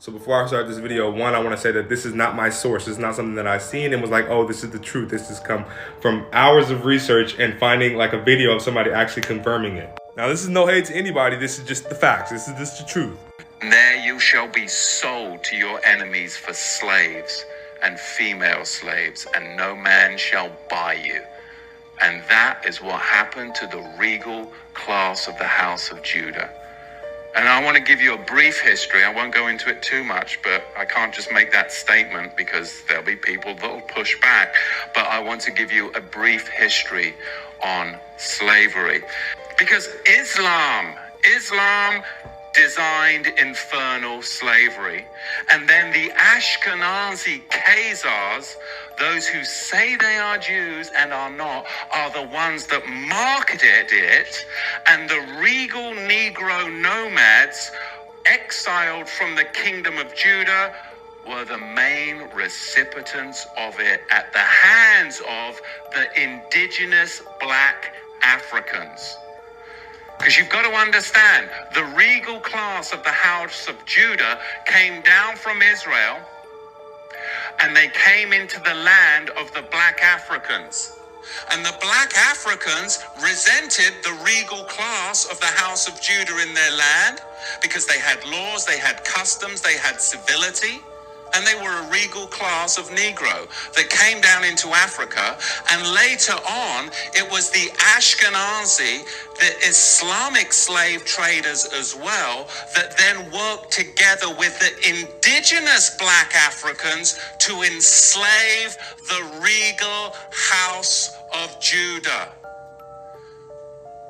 So before I start this video, one, I want to say that this is not my source. It's not something that I've seen and was like, oh, this is the truth. This has come from hours of research and finding like a video of somebody actually confirming it. Now, this is no hate to anybody. This is just the facts. This is just the truth. There you shall be sold to your enemies for slaves and female slaves, and no man shall buy you. And that is what happened to the regal class of the house of Judah. And I want to give you a brief history. I won't go into it too much, but I can't just make that statement because there'll be people that will push back. But I want to give you a brief history on slavery. Because Islam designed infernal slavery. And then the Ashkenazi Khazars, those who say they are Jews and are not, are the ones that marketed it. And the regal Negro nomads, exiled from the kingdom of Judah, were the main recipients of it at the hands of the indigenous black Africans. Because you've got to understand, the regal class of the house of Judah came down from Israel and they came into the land of the black Africans. And the black Africans resented the regal class of the house of Judah in their land because they had laws, they had customs, they had civility. And they were a regal class of Negro that came down into Africa. And later on, it was the Ashkenazi, the Islamic slave traders as well, that then worked together with the indigenous black Africans to enslave the regal house of Judah.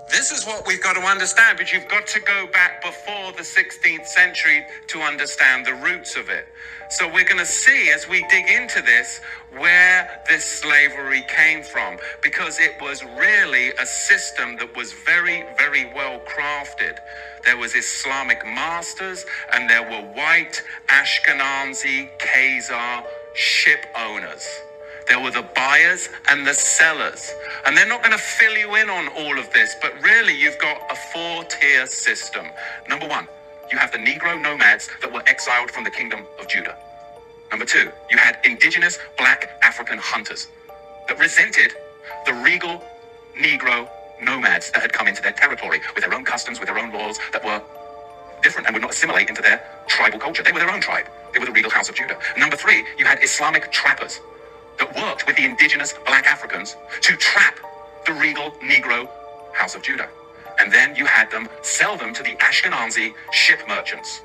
This is what we've got to understand, but you've got to go back before the 16th century to understand the roots of it. So we're going to see as we dig into this where this slavery came from, because it was really a system that was very, very well crafted. There was Islamic masters and there were white Ashkenazi Khazar ship owners. There were the buyers and the sellers. And they're not going to fill you in on all of this, but really you've got a four-tier system. Number one, you have the Negro nomads that were exiled from the kingdom of Judah. Number two, you had indigenous black African hunters that resented the regal Negro nomads that had come into their territory with their own customs, with their own laws that were different and would not assimilate into their tribal culture. They were their own tribe. They were the regal house of Judah. Number three, you had Islamic trappers that worked with the indigenous black Africans to trap the regal Negro house of Judah. And then you had them sell them to the Ashkenazi ship merchants.